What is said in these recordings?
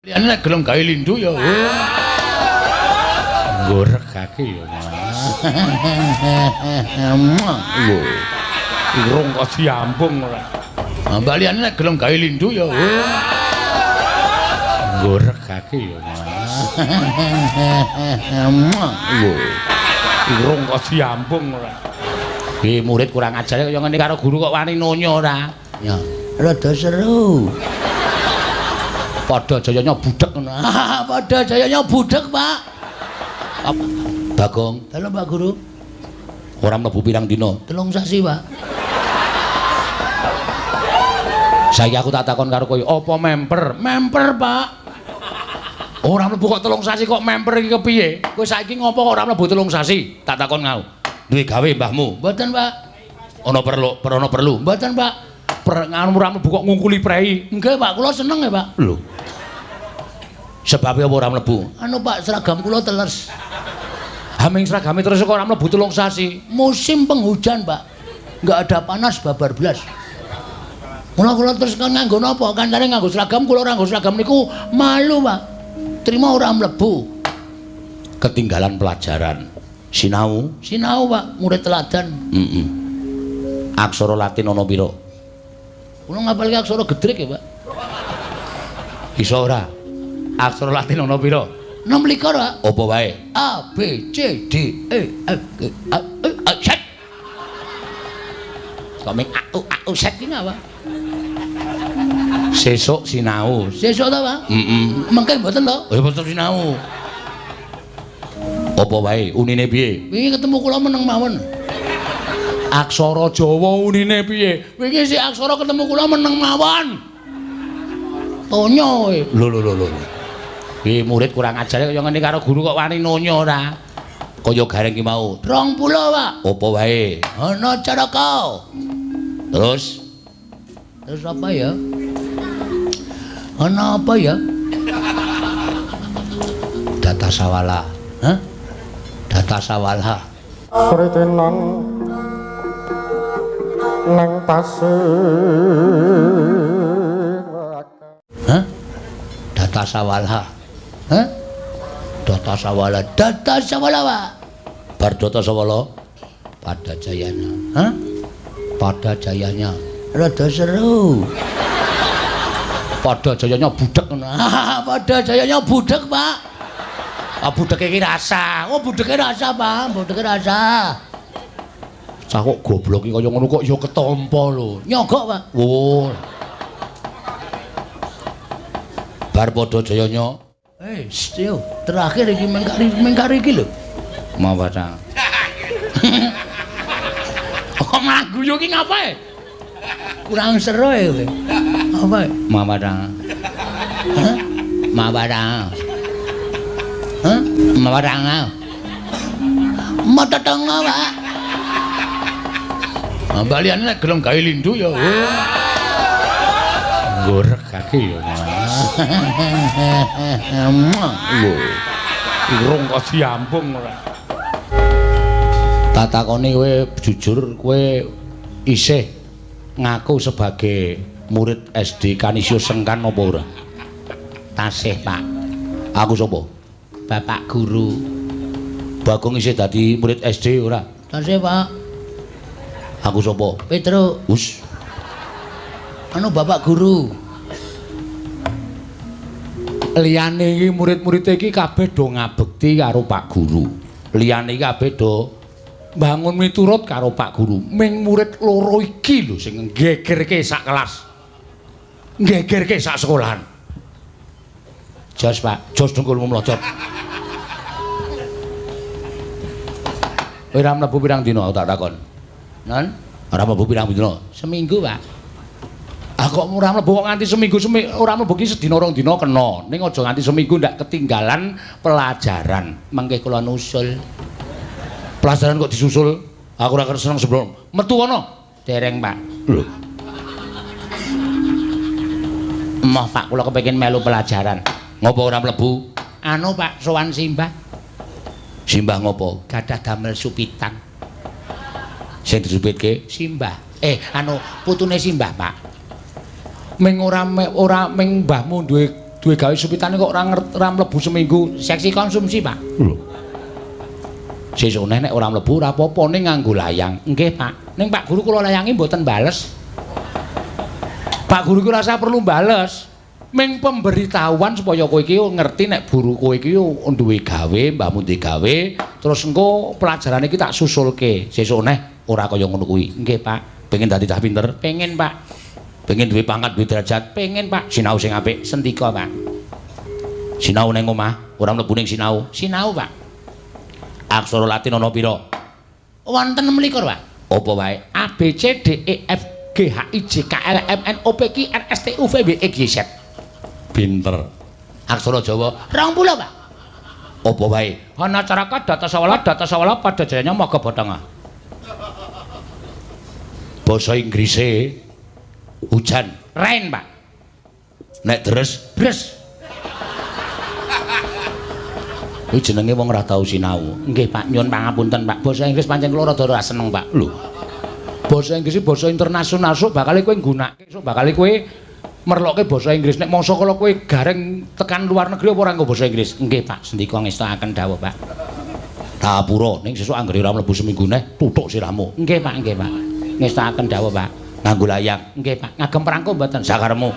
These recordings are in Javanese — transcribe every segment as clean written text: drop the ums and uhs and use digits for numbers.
Liyane nek gelem gawe lindhu ya nggoregake ya. Lho. Irung kok diambung ora. Mbak liyane nek gelem gawe lindhu ya nggoregake ya. Lho. Irung kok diambung ora. Murid kurang ajar kaya ngene karo guru kok wani nonyo ora. Ya, rada seru. Padha jayanya budhek ngono. Padha jayanya budhek, Pak. Bagong. Halo, Pak Guru. Ora mlebu pirang dina? 3 sasi, Pak. Saiki aku tak takon karo kowe, apa memper? Memper, Pak. Ora mlebu kok 3 sasi kok memper iki kepiye? Kowe saiki ngopo kok ora mlebu 3 sasi? Tak takon ngau. Duwe gawe mbahmu? Mboten, Pak. Ana perlu? Mboten, Pak. Nganu ora mlebu kok ngungkuli prei. Nggih, Pak, kula seneng ya, Pak. Lho. Sebabnya apa ora mlebu? Anu, Pak, seragam kula teles. Haming seragame terus kok ora mlebu 3 sasi. Musim penghujan, Pak. Enggak ada panas babar blas. Mula kula terus kan nganggo napa? Kancane nganggo seragam, kula ora nganggo seragam niku malu, Pak. Trima ora mlebu. Ketinggalan pelajaran. Sinau, Pak, murid teladan. Aksara Latin ana pira? Kula ngapalke aksara gedrek ya, Pak. Iso ora? Aksara Latin ana pira? 6 likur, Pak. Apa wae? A B C D E F G A Z. Kok ming A U Z iki apa? Sesuk sinau. Sesuk ta, Pak? Mengke mboten to? Ya mboten sinau. Apa wae? Unine piye? Wingi ketemu kula meneng mawon. Aksara Jawa unine piye? Wingi si aksara ketemu kula meneng mawon. Tonyo kowe. Lho. Iki murid kurang ajar kaya ngene karo guru kok wani nonyo ora. Kaya gareng ki mau. 20, Pak. Apa wae? Ana caraka. Terus apa ya? Ana apa ya? Data sawala. Hah? Data sawala. Pritenan nang pasir. Hah? Data sawala. Hah? Data sawala. Data sawala, Pak. Bar data sawala pada jayanya. Hah? Pada jayanya. Rada seru. Pada jayanya budhek ngono. Pada jayanya budhek, Pak. Budheke iki rasa. Oh, budheke rasa, Pak. Budheke rasa. Cah kok goblok iki kaya ngono kok ya ketampa lho. Nyogok, Pak. Oh. Bar padha jayanya. Yo, terakhir iki mengkari iki lho. Mawata. Kok maguyu iki ngapae? Kurang seru ya kowe. Apa? Mawata. Hah? Mawata. Hah? Mawata. Mata tengah, Pak. Mbak liyane nek gelem gawe lindhu ya nggoregake ya. Lho. Irung kok diambung ora. Tak takoni kowe jujur kowe isih ngaku sebagai murid SD Kanisius Sengkan apa ora? Tasih, Pak. Aku sapa? Bapak guru. Bagong isih dadi murid SD ora? Tasih, Pak. Aku sapa? Petruk. Wus. Anu Bapak guru. Liyane iki murid-murid iki kabeh do ngabekti karo Pak Guru. Liyane iki kabeh do bangun miturut karo Pak Guru. Ming murid loro iki lho sing nggegerke sak kelas. Nggegerke sak sekolahan. Jos, Pak. Jos dengkulmu mlojot. Ora mlebu pirang dina tak takon. Nan, ora mlebu pirang dina? Seminggu, Pak. Kok ora mlebu kok nganti seminggu ora mlebu ki sedina rong dina kena. Ning aja nganti seminggu ndak ketinggalan pelajaran. Mangke kula nusul. Pelajaran kok disusul? Aku ora seneng sebelum metu kono. Dereng, Pak. Lho. Emoh, Pak, kula kepengin melu pelajaran. Ngopo ora mlebu? Anu, Pak, sowan simbah. Simbah ngopo? Gadah damel supitan. Sing disupitke simbah. Anu putune simbah, Pak. Ming ora ming mbahmu duwe duwe gawe supitane kok ora mlebu seminggu seksi konsumsi, Pak. Lho. Sesuk nek ora mlebu ora apa-apa ning nganggo layang. Nggih, Pak. Ning Pak Guru kula layangi mboten bales. Pak Guru ki rasa perlu bales. Ming pemberitahuan supaya kowe iki ngerti nek guru kowe iki duwe gawe, mbahmu duwe gawe, terus engko pelajaran iki tak susulke. Sesuk neh ora kaya ngono kuwi. Nggih, Pak. Pengen dadi cah pinter? Pengen, Pak. Pengen duwe pangkat, duwe derajat? Pengen, Pak. Sinau sing apik, sendika, Pak. Sinau ning omah, ora mlebu ning sinau. Sinau, Pak. Aksara Latin ana pira? Wonten 26, Pak. Apa wae? A B C D E F G H I J K L M N O P Q R S T U V W X Y Z. Pinter. Aksara Jawa 20, Pak. Apa wae? Ana caraka data sawala pada jayanya maga batanga. Basa Inggrise hujan, rain, Pak. Nek deres, bres. Kuwi jenenge wong ora tau sinau. Nggih, Pak, nyuwun pangapunten, Pak. Basa Inggris pancen kula rada ora seneng, Pak. Lho. Basa Inggris iki basa internasional, sok bakal kowe nggunakake, sok bakal kowe merlokke basa Inggris. Nek mangsa kala kowe gareng tekan luar negeri apa ora nggo basa Inggris? Nggih, Pak, sendika ngestakaken dawuh, Pak. Tapura ning sesuk anggere ora mlebu seminggu neh tutuk sirahmu. Nggih, Pak, nggih, Pak. Ngestakaken dawuh, Pak. Nganggo layang. Nggih, Pak. Ngagem perangko mboten sakaremu.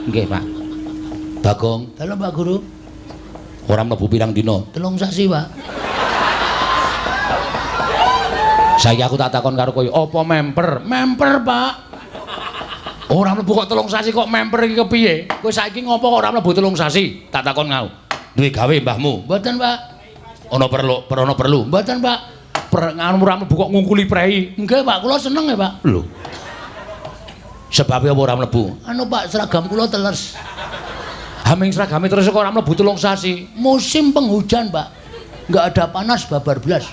Nggih, Pak. Bagong. Halo, Pak Guru. Ora mlebu pirang dina? 3 sasi, Pak. Saiki aku tak takon karo kowe, apa memper? Memper, Pak. Ora mlebu kok 3 sasi kok memper iki kepiye? Kowe saiki ngopo kok ora mlebu 3 sasi? Tak takon ngau. Duwe gawe mbahmu? Mboten, Pak. Ana perlu? Mboten, Pak. Nganu ora mlebu kok ngungkuli prei. Nggih, Pak, kula seneng ya, Pak. Lho. Sebab apa ora mlebu? Anu, Pak, seragam kula teles. Haming seragame terus kok ora mlebu 3 sasi. Musim penghujan, Pak. Enggak ada panas babar blas.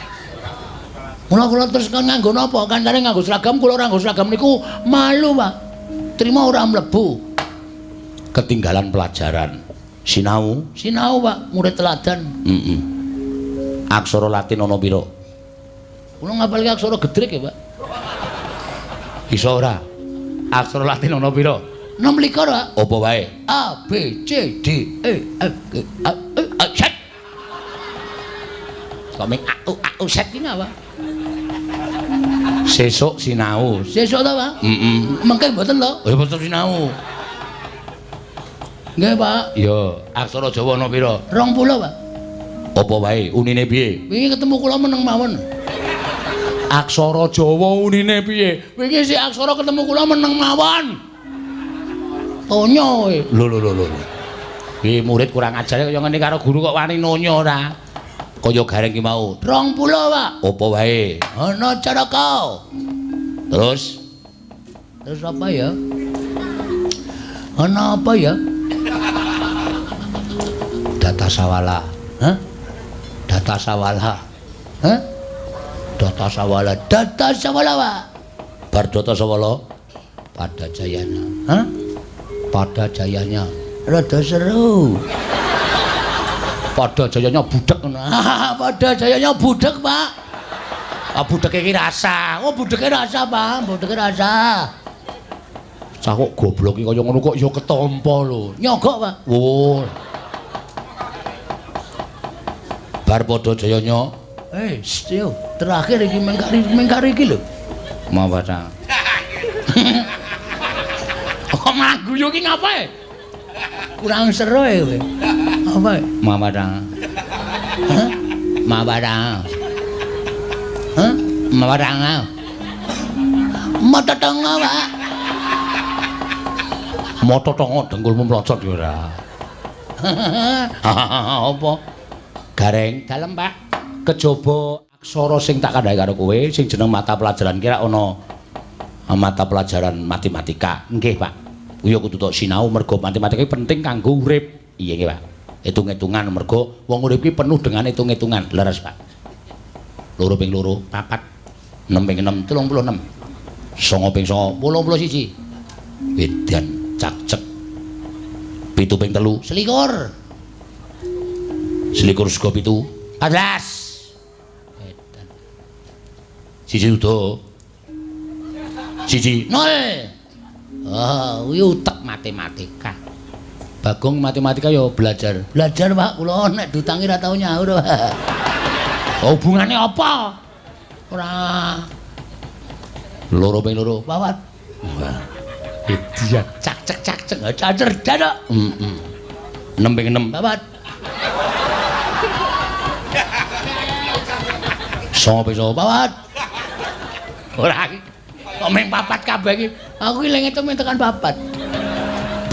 Mula kula terus kan nganggo napa? Kancane nganggo seragam, kula ora nganggo seragam niku malu, Pak. Trima ora mlebu. Ketinggalan pelajaran. Sinau, Pak, murid teladan. Heeh. Aksara Latin ana pira? Kula ngapalke aksara gedrek ya, Pak. Iso ora? Aksara Latin ana pira? 26, Pak. Apa wae? A B C D E F G A Z. Komeng au Z iki apa? Sesuk sinau. Sesuk ta, Pak? Heeh. Mengke mboten to? Ya mboten sinau. Nggih, Pak. Ya, aksara Jawa ana pira? 20, Pak. Apa wae? Unine piye? Wingi ketemu kula meneng mawon. Aksara Jawa unine piye? Wingi si aksara ketemu kula meneng mawon. Tonya kowe. Lho. Iki murid kurang ajar kaya ngene karo guru kok wani nonya ora. Kaya gareng ki mau. 20, Pak. Apa wae? Ana caraka. Terus apa ya? Ana apa ya? Data sawala. Hah? Data sawala. Hah? Data sawala, Pak. Bar data sawala pada jayanya. Hah? Pada jayanya. Rada seru. Pada jayanya budek ngono. Pada jayanya budek, Pak. Ah budeke iki rasa. Oh budeke rasa, Pak. Budeke rasa. Cah kok goblok iki kaya ngono kok ya ketampa lho. Nyogok, Pak. Oh. Bar pada jayanya. Yo, terakhir iki mengkari iki lho. Mawata. Kok maguyu iki ngapae? Kurang seru ya kowe. Apa? Mawata. Hah? Mawata. Hah? Mawata. Mata tengah, Pak. Mata tengah dengkulmu mlocot ya ora. Apa? Gareng dalem, Pak. Kejaba aksara sing tak kandhani karo kowe sing jeneng mata pelajaran kira ana mata pelajaran matematika. Nggih, Pak. Kuwi kudu tok sinau mergo matematika penting kanggo urip. Iya nggih, Pak. Hitung-hitungan mergo wong urip iki penuh dengan hitung-hitungan. Leres, Pak. 2 ping 2, 4, 6 ping 6, 36. 9 ping 9, 81. Edan cak-cek. 7 ping 3, 21. 21 sego 7, 14. Siji udo. Siji 0. Oh, kuwi utek matematika. Bagong matematika ya belajar. Belajar, Pak. Kula nek dutangi ra tau nyaur, Pak. Oh, hubungane apa? Ora. Loro ping loro, papat. Wah. Dia cak cek cacer dadak. Heeh. 6 ping 6, papat. 9 ping 9, papat. Ora iki. Kok meng papat kabeh iki. Aku ilang itu tekan papat.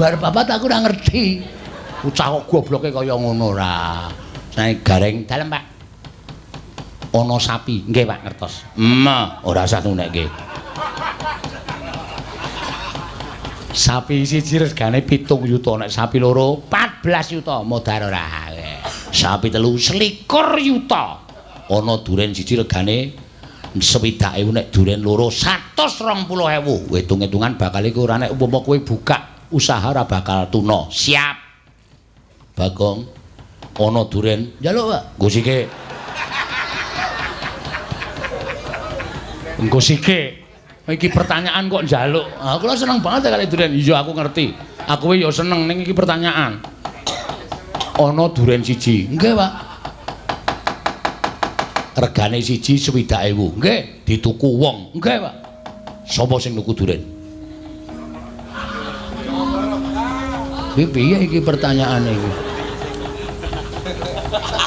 Bar papat aku ora ngerti. Ucah kok gobloke kaya ngono ora. Sae gareng dalem, Pak. Ana sapi. Nggih, Pak, ngertos. Ora usah tunekke. Sapi siji regane 7 yuta, nek sapi loro 14 yuta, modar ora. Sapi telu 21 yuta. Ana duren siji regane 60.000, nek duren loro 120.000. Hitung-hitungan bakal iku ora nek umpama kowe buka usaha ora bakal tuna. Siap. Bagong. Ana duren. Njaluk, Pak. Nggo sike. Nggo sike. Iki pertanyaan kok njaluk. Aku lho seneng banget kali duren. Iya aku ngerti. Aku ya seneng ning iki pertanyaan. Ana duren siji. Nggih, Pak. Regane siji 60.000. Nggih, dituku wong. Nggih, Pak. Sapa sing nuku duren? Piye iki pertanyaane iki?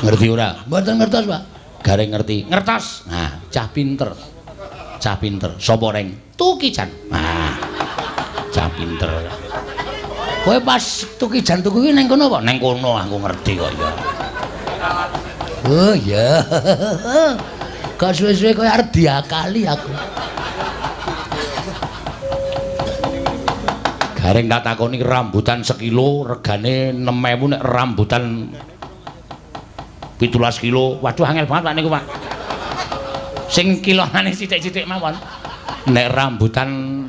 Ngerti ora? Mboten ngertos, Pak. Gareng ngerti. Ngertos. Nah, cah pinter. Cah pinter. Sapa reng? Tukijan. Nah. Cah pinter. Kowe pas Tukijan tuku iki ning kono apa? Ning kono aku ngerti kok ya. Oh ya. Kok suwe-suwe kowe arep diakali aku. Gareng tak takoni rambutan sekilo regane 6.000, nek rambutan 17 kilo. Waduh angel banget Pak niku, Pak. Sing kilonane sithik-sithik mawon. Nek rambutan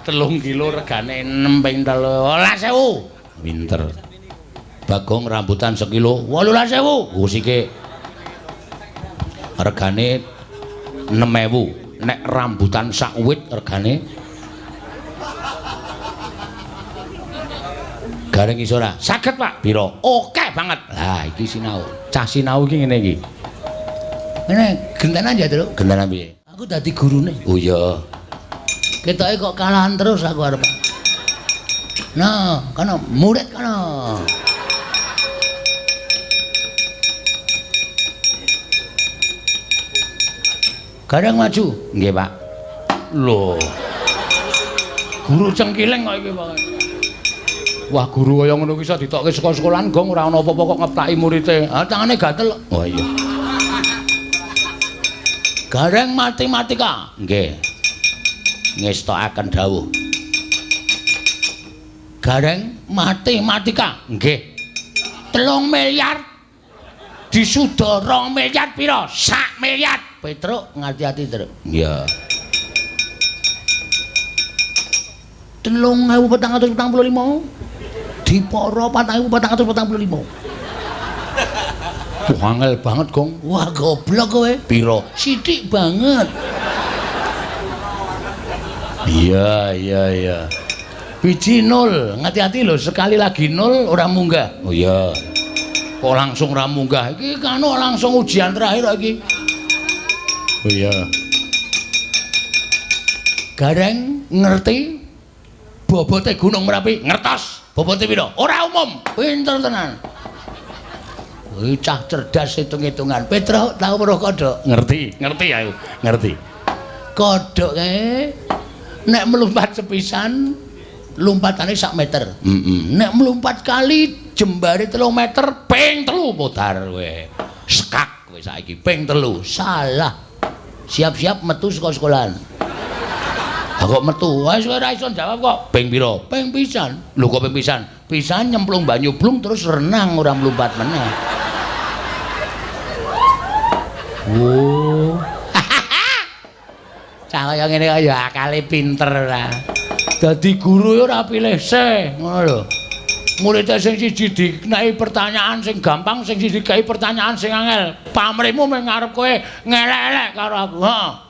3 kilo regane 6 ping 13.000. Pinter. Bagong rambutan sekilo 18.000. Usike regane 6.000. Nek rambutan sak wit regane Gareng iso ora? Saged, Pak. Pira? Oke banget. Lah iki sinau. Cah sinau iki ngene iki. Ngene gentenan ya, Tru? Gentenan piye? Aku dadi gurune. Oh iya. Ketoke kok kalahan terus aku arep. Nah, kana murid kana. Gareng maju. Nggih, Pak. Lho. Guru cengkileng kok iki, Pak. Wah, guru kaya ngono ki iso ditokke saka sekolahan gong ora ana apa-apa kok ngeplaki muridé. Ah, tangane gatel. Oh iya. Gareng matematika. Nggih. Ngestokaken dawuh. Gareng matematika. Nggih. 3 miliar disuda 2 miliar pira? 1 miliar. Petruk ngati-ati, Truk. Iya. 3.445. Diporo 4.445. Wah, angel banget, Gong. Wah, goblok kowe. Piro? Sithik banget. Iya. Biji 0. Ngati-ati lho, sekali lagi 0 ora munggah. Oh iya. Kok langsung ora munggah? Iki kan langsung ujian terakhir iki. Oh iya. Gareng ngerti bobote Gunung Merapi? Ngertos. Bobote piro? Ora umum. Pinter tenan. Kuwi cah cerdas hitung-hitungan. Petruk tau weruh kodhok? Ngerti aku. Ngerti. Kodhok kae nek melumpat sepisan lompatane 1 meter. Nek melumpat kali jembare 3 meter ping 3 putar kowe. Sekak kowe saiki ping 3. Salah. Siap-siap metu saka sekolahan. Kok metu? Wis ora iso jawab kok. Ping pira? Ping pisan. Lho kok ping pisan? Pisan nyemplung banyu blung terus renang ora mlumpat meneh. Oh. Cah kaya ngene kaya akale pinter ora. Dadi guru ora pilih se, ngono lho. Murid sing siji dikenai pertanyaan sing gampang, sing siji dikai pertanyaan sing angel. Pamrihmu mung ngarep kowe ngelek-elek karo aku. Heeh.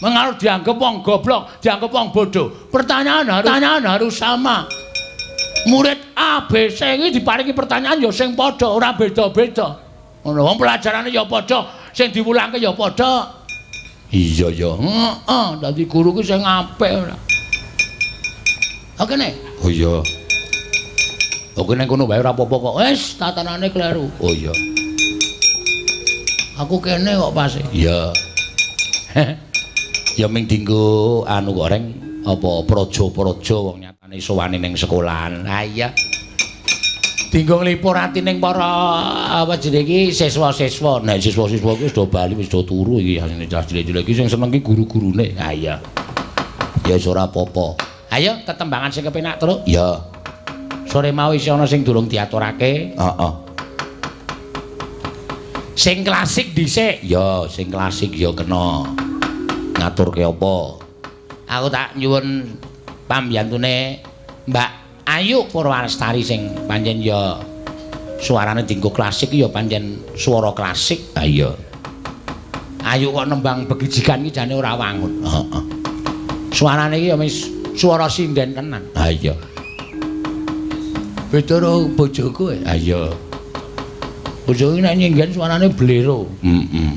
Mengaruh dianggap wong goblok, dianggap wong bodoh. Pertanyaan harus sama. Murid ABC iki diparingi pertanyaan ya sing padha, ora beda-beda. Ngono, wong pelajarane ya padha, sing diwulangke ya padha. Iya ya. Heeh, dadi guru ki sing apik ora. Oke nek. Oh iya. Oke nek kono wae ora apa-apa kok. Wis tatanane kleru. Oh iya. Aku kene kok pas. Iya. Ya ming dienggo anu kok reng apa praja-praja wong nyatane sowane ning sekolahan. Ha iya. Dienggo nglipur ati ning para apa jenenge iki siswa-siswa. Nek siswa-siswa kuwi wis do bali wis do turu iki asine cilik-cilik iki sing seneng ki guru-gurune. Ha iya. Ya wis ora apa-apa. Ayo tetembangan sing kepenak terus. Ya. Sore mau isih ana sing durung diaturake. Heeh. Sing klasik dhisik. Ya, sing klasik ya kena. Ngaturke apa? Aku tak nyuwun pambiyantune Mbak Ayu Purwalestari sing pancen ya suarane dienggo klasik ya pancen swara klasik. Ha iya. Ayu kok nembang begijikan iki jane ora wangun. Heeh. Suarane iki ya wis swara sinden tenan. Ha iya. Beda karo bojoku. Ha iya. Bojoku nek nyenggen suarane blero. Heeh.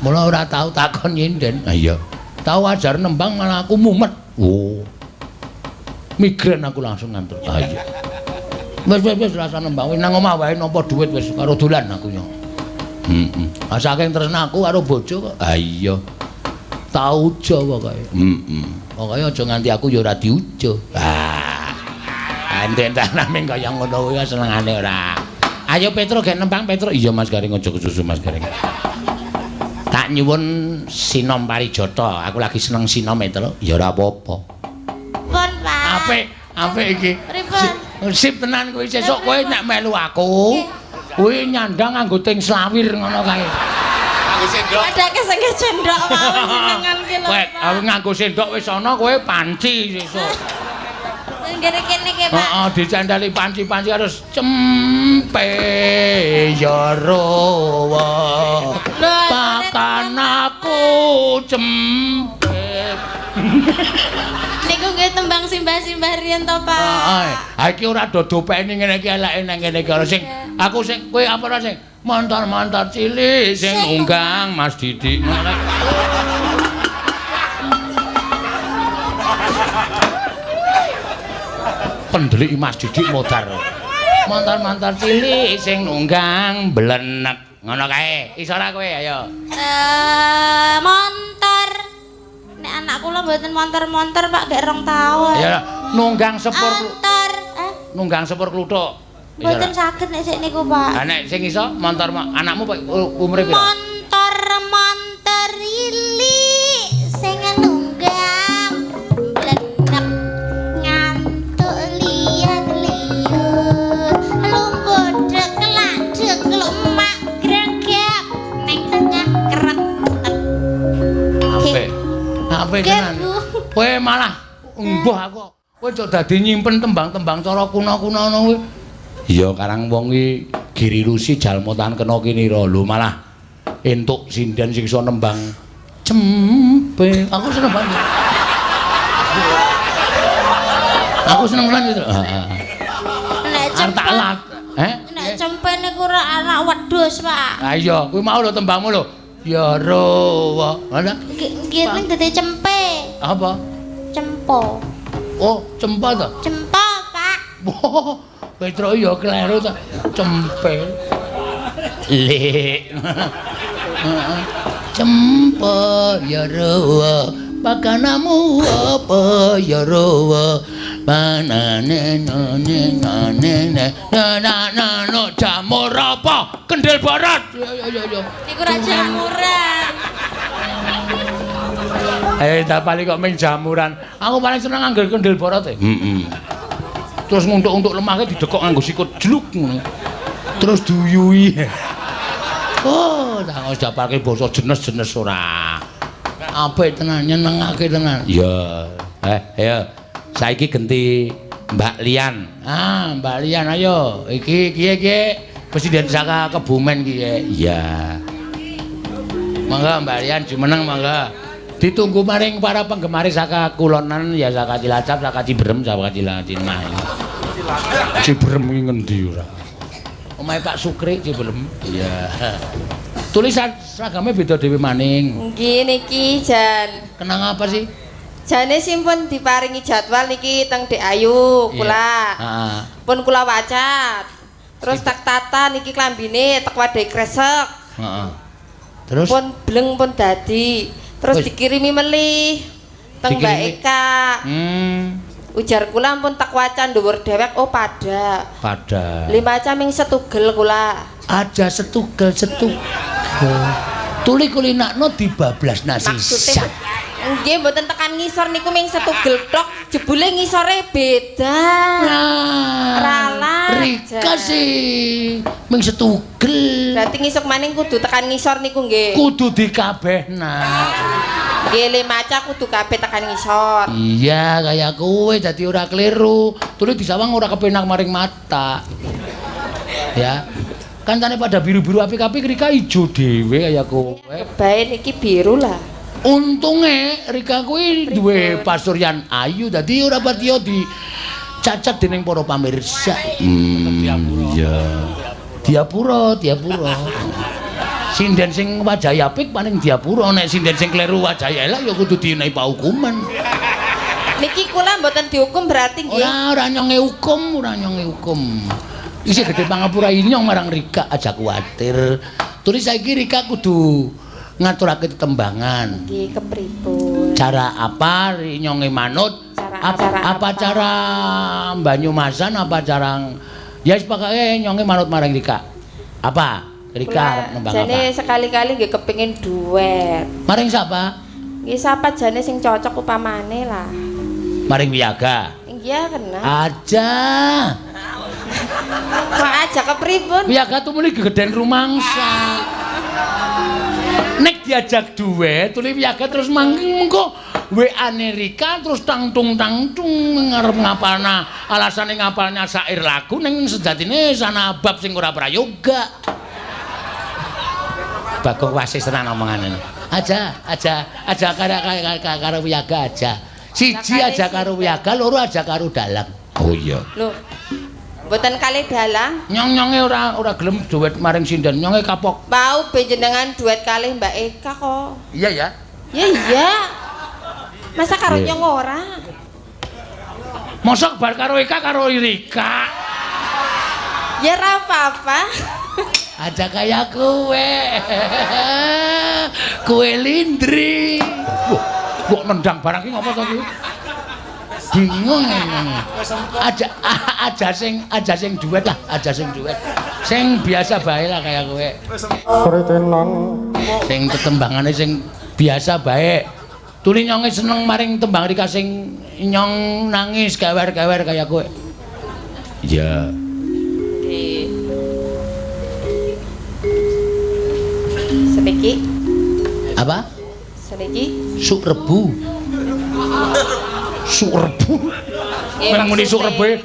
Mula ora tau takon nyinden. Ha iya. Tau ajar nembang malah aku mumet. Oh. Migren aku langsung ngantuk. Ha iya. Wis rasa nembang wis nang omah wae nampa dhuwit wis karo dolan aku yo. Heeh. Saking tresnaku karo bojo kok. Ha iya. Tau ujo pokoke. Heeh. Pokoke aja nganti aku ya ora diujo. Entek-entek ming kaya ngono kuwi senengane ora. Ayo Petro gek nembang Petro. Iya Mas Garing aja kesusu Mas Garing. Tak nyuwun sinom parijata. Aku lagi seneng sinom Petro. Ya ora apa-apa. Pun, Pak. Apik iki. Pripun? Sip tenan kuwi sesuk kowe nek melu aku. Kuwi nyandang nganggo ting slawir ngono kae. Nganggo sendok. Adake sing sendok mawon jenengan ki lho. Kowe aku nganggo sendok wis ana kowe panci sesuk. Nggene kene ki, Pak. Heeh, dicandali panci-panci harus cempe ya rowo. Pakan aku cempe. Niku nggih tembang simbah-simbah riyen to, Pak. Heeh. Ha iki ora dodopeni ngene iki eleke nang kene iki sing aku sing kowe apa ora sing montor-montor cilik sing unggang Mas Didik. Pendelik Mas Didik modar. Montor-montor cilik sing nunggang blenek. Ngono kae. Iso ora kowe ayo. Montor. Nek anak kula mboten montor-montor, Pak, gek 2 tahun. Ya nunggang sepur. Montor. Nunggang sepur kluthuk. Mboten saged nek sik niku, Pak. Ha nek sing iso montor anakmu umure pira? Montor cilik sing nunggang blenek. Ngantuk liat-liut lumpudhek ladhek lumak gregep ning tengah kretek. Apik tenan. Kowe malah mbah aku. Kowe cok dadi nyimpen tembang-tembang cara kuna-kuna ngono kuwi. Iya karang wong iki giri rusi jalmotan kena kinira lho malah entuk sinden sing iso nembang cempe. Aku seneng banget. Aku seneng banget itu. Nek cempe. Nek cempe niku ora anak wedhus, Pak. Ha iya, kuwi mau lho tembangmu lho. Ya rowo. Mana? Nggih ning dadi cempe. Apa? Cempo. Oh, cempa to? Cempo, Pak. Wah, Petro ya kleru to. Cempe. Lek. Cempe ya rowo. Pakanamu apa ya rowo. Panane nane no jamur apa? Kendel barat. Yo. Niku ra jamuran. Tak paling kok ming jamuran. Aku paling seneng nganggo kendel barat e. Terus nguntuk-untuk lemahke didekok nganggo sikut jluk ngono. Terus duyui. Oh, tak wis dapalke basa jenes-jenes ora. Apik tenan, nyenengake tenan. Iya. Ayo. Saiki genti Mbak Lian. Mbak Lian ayo. Iki kiye presiden saka Kebumen kiye. Iya. Mangga Mbak Lian jumeneng mangga. Ditunggu maring para penggemar saka Kulonan ya saka Cilacap, saka Ciberem, saka Cilacap. Ciberem iki ngendi ora? Omahe Pak Sukri Ciberem. Iya. Tulisan seragamnya beda dhewe maning. Nggih niki Jan. Kenang apa sih? Jane simpun diparingi jadwal niki teng Dek Ayu kula. Heeh. Pun kula wacat. Terus tak tata niki klambine tak wadai kresek. Heeh. Terus Pun bleng pun dadi. Terus dikirimi melih teng Mbak Eka. Ujar kula pun tak wacan dhuwur dhewek oh pada. Pada. 5 ming setugel kula. Aja setugel. Tuli kulinakno dibablas nasi. Maksudnya nggih mboten tekan ngisor niku ming setugel tok, jebule ngisore beda. Ralah. Rika sih ming setugel. Berarti ngisuk maning kudu tekan ngisor niku nggih. Kudu dikabehna. Nggih le maca kudu kabeh tekan ngisor. Iya kaya kowe dadi ora keliru. Tuli disawang ora kepenak maring mata. Ya. Kancane pada biru-biru apik-apik Rika ijo dhewe kaya kowe. Bae niki biru lah. Untunge Rika kuwi duwe pasuryan ayu dadi ora patiya dicacat dening para pamirsa. Iya. Diapura. Sinden sing wajahe apik paning diapura, nek sinden sing kleru wajahe elek ya kudu dienehi paukuman. Niki kula mboten dihukum berarti nggih. Ora nyonge hukum. Isih gedhe pangapura inyong marang Rika aja kuwatir. Tulis saiki Rika kudu ngaturake tetembangan. Nggih kepripun? Cara apa inyonge manut? Apa cara Banyumasan apa cara ya sepakake nyonge manut marang Rika. Apa? Rika nembang apa? Jane sekali-kali nggih kepengin duet. Maring sapa? Nggih sapa jane sing cocok upamane lah. Maring Wiyaga. Nggih kena. Aja. Kok aja kepripun? Wiyaga tumuli gegeden rumangsa. Nek diajak duet, tuli Wiyaga terus mengko WA-ne Rika terus tangtung ngarep ngapalna alasane ngapalnya syair lagu ning sejatine sanabab sing ora prayoga. Bagong wasis tenan omongane. Aja karo Wiyaga aja. Siji aja karo Wiyaga, loro aja karo Dalang. Oh iya. Lho. Mboten kalih Dalang. Nyong-nyonge ora gelem duet maring sinden, nyonge kapok. Mau benjenengan duet kalih Mbak Eka kok. Iya ya. Ya iya. Masa karo nyong ora? Mosok bar karo Eka karo Rika. Ya ora apa-apa. Aja kaya kowe. Kowe lindri. Wah, kok nendang barang ki ngopo to ki? Bingung ngene. Aja sing duet lah, aja sing duet. Sing biasa bae lah kaya kowe. Pritenan Sing tetembangane sing biasa bae. Tuli nyonge seneng maring tembang Rika sing nyong nangis gawer-gawer kaya kowe. Iya. Seniki. Apa? Seniki. Sukrebu. Meng muni sukrebu.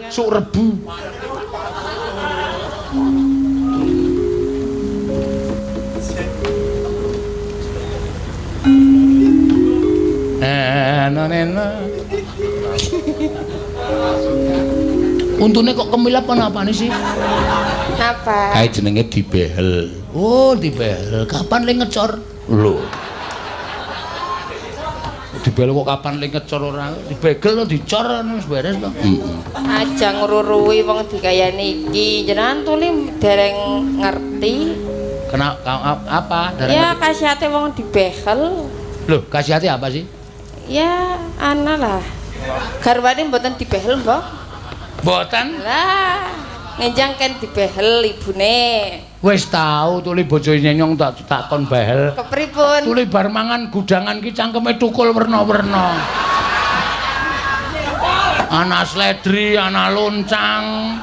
Untune kok kemilap apa nih sih? Apa? Kae jenenge dibehel. Oh, dibehel. Kapan le ngecor? Lho. Dibehel kok kapan le ngecor ora? Dibegel to dicor wis beres to. Aja ngruruhi wong dikayani iki. Jenengan tuli dereng ngerti. Kena apa? Ya kasihate wong dibehel. Loh, kasihate apa sih? Ya ana lah. Garwane mboten dibehel, Mbok. Mboten. Lah, ngenjang kan dibehel ibune. Wis tau tuli bojone nyong tak kon behel. Kepripun? Tuli bar mangan gudangan ki cangkeme tukul werna-werna. Ana sledri, ana loncang,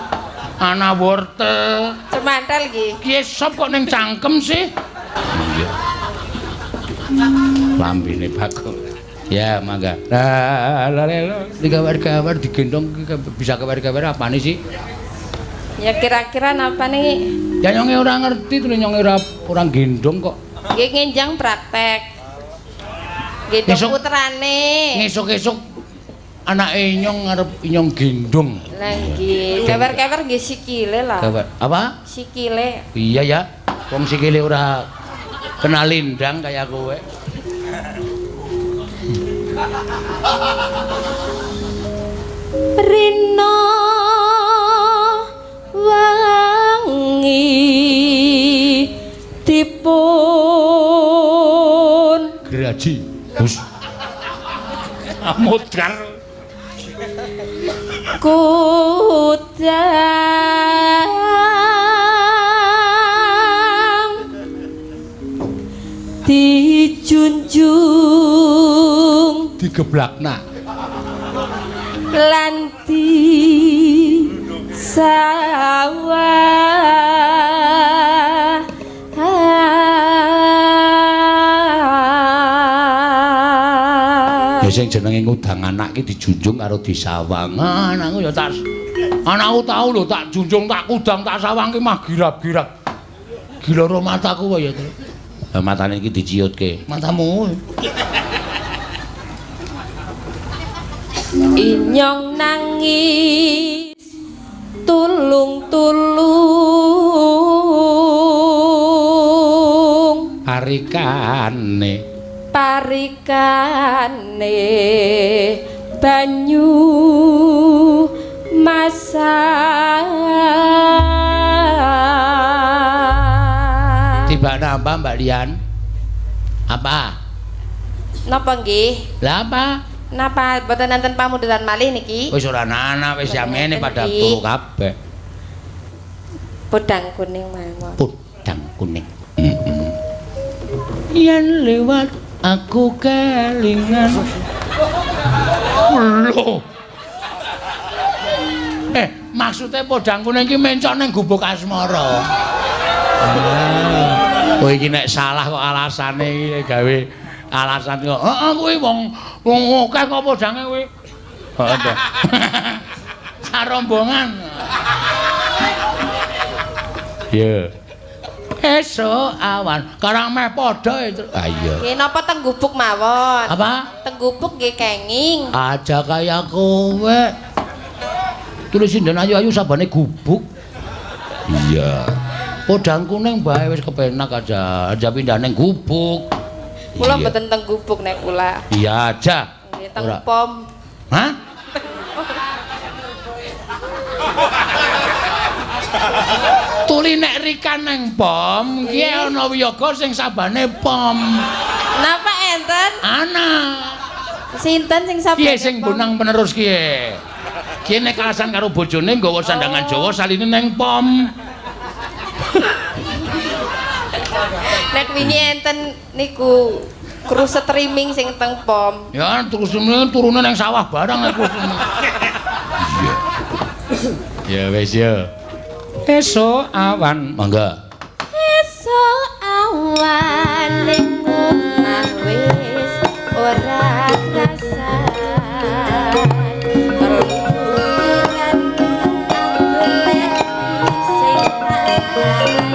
ana wortel. Cemantel iki. Ki sop kok ning cangkem sih? Iya. Lambene Bagong. Ya, mangga. Lah, digawer-gawer digendong bisa gawer-gawer apane sih? Ya kira-kira napa nih? Ya nyonge ora ngerti tuh nyonge ora gendong kok. Nggih ngenjang praktek. Gendong putrane. Ngesuk-esuk anake Inyong ngarep Inyong gendong. Lah nggih, kewer-kewer nggih sikile lah. Kewer. Apa? Sikile. Iya ya. Wong sikile ora kena lindang kaya kowe. Rina wangi dipun Geraji. Hus. Amudar. Kudang dijunjung Digeblakna. lan sawah Ya sing jenenge ngudang anak ki dijunjung karo disawang. Anakku ya tak anakku tau lho tak junjung tak kudang tak sawang ki mah girap-girap. Gila ro mataku wae ya. Lah matane iki diciutke. Matamu. Inyong nangis tulung-tulung Parikane banyu masak. Tiba napa Mbak Lian? Apa? Napa nggih? Lah apa? Napa boten nanten pamundutan malih niki? Wis ora ana wis yamene pada Niki. turu kabeh. Podang kuning mawon. Podang kuning. Yen lewat aku kelingan. Lho. Maksudnya podang kuning iki mencok ning gubuk asmara. Oh iki nek salah kok alasane iki gawe alasan kok. Heeh kuwi wong akeh kok podange kuwi. Heeh to. Sarombongan. Ya. Esuk awan karang meh padha itu. Ah iya. Nggih napa teng gubuk mawon? Apa? Teng gubuk nggih kenging. Aja kaya kowe. Tulis sinden ayu-ayu sabane gubuk. Iya. Podang kuning bae wis kepenak aja. Aja pindah ning gubuk. Kula Iya. mboten teng gubuk nek kula. Iya aja. Nggih teng Ora. pom. Hah? Tuli nek rikan neng pom, ki ana wiyaga sing sabane pom. Napa enten? Ana. Sinten sing saben? Piye sing bonang penerus kiye? Ki nek alasan karo bojone nggawa sandangan Jawa saline neng pom. Nek wingi enten niku kru streaming sing teng pom. Ya terus turune neng sawah barang nek terus. Iya. Ya wis ya. Esuk awan, mangga. Esuk awan ning omah wis ora rasan. Perluan aku lek sing tak sayang.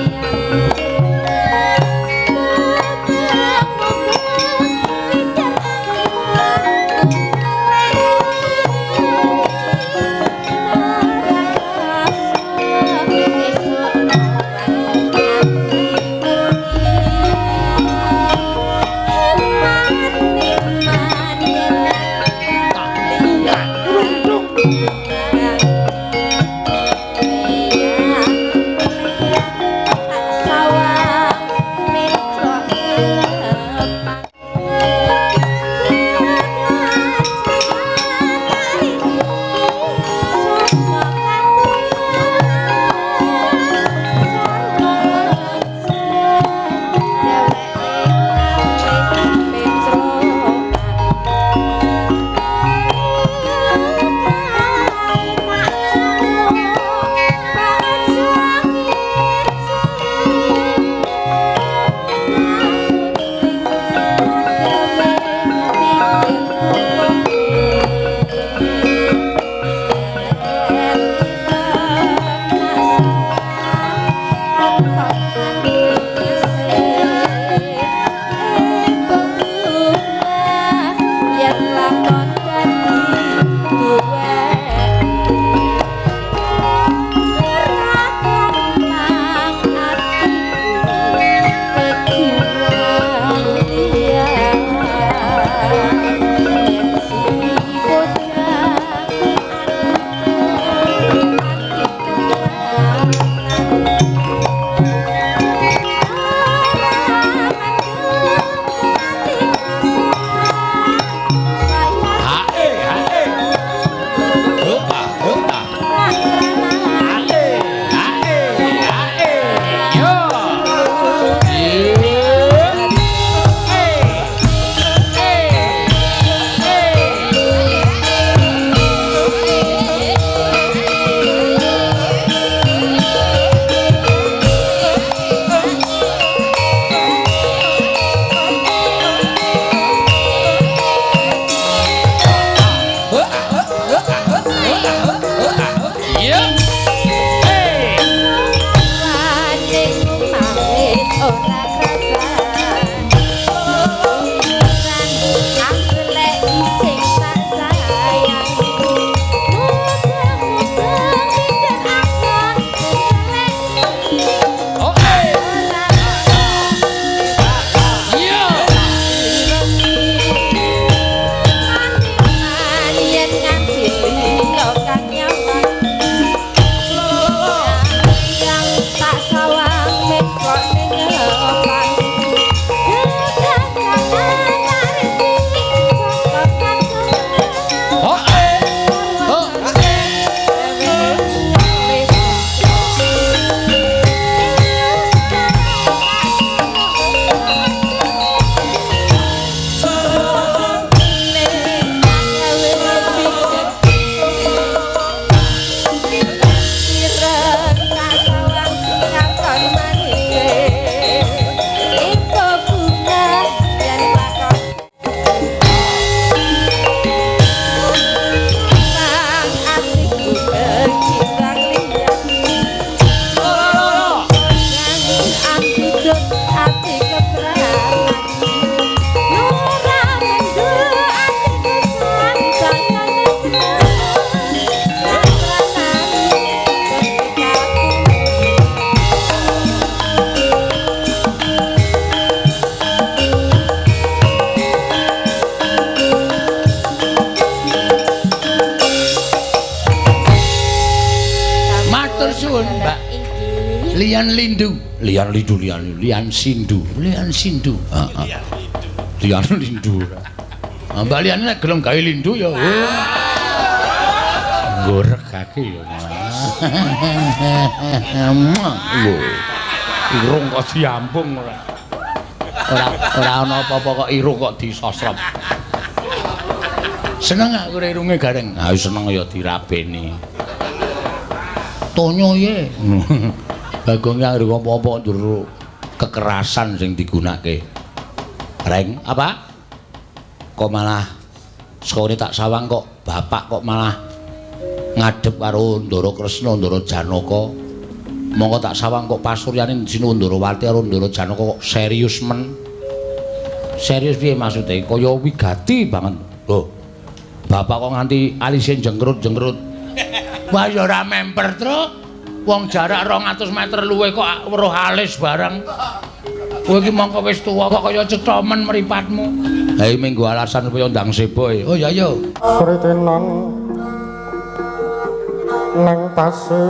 Lian Lindu, Lian Sindu. Lian Lindu. Mbak Lian nek gelem gawe lindu ya. Goregake ya. Lho. Irung kok diambung ora. Ora ana apa-apa kok irung kok disosrop. Seneng aku irunge gareng. Ha seneng ya dirabeni. Tonyo ye. Bagong yang apa-apa njur kekerasan sing digunakake. Reng, apa? Kok malah sekone tak sawang kok bapak kok malah ngadep karo Ndara Kresna, Ndara Janaka. Monggo tak sawang kok pasuryane Sinuwun Ndarawati karo Ndara Janaka kok serius men. Serius piye maksude? Kaya wigati banget. Loh. Bapak kok nganti alise jengkrut-jengkrut. Wah ya ora memper, Truk. Wong jarak 200 meter luwih kok weruh alis barang. Kowe iki mongko wis tuwa kok kaya cethomen mripatmu. Ha iki minggu alasan supaya ndang sebo. Oh ya yo. Suritenan nang tasih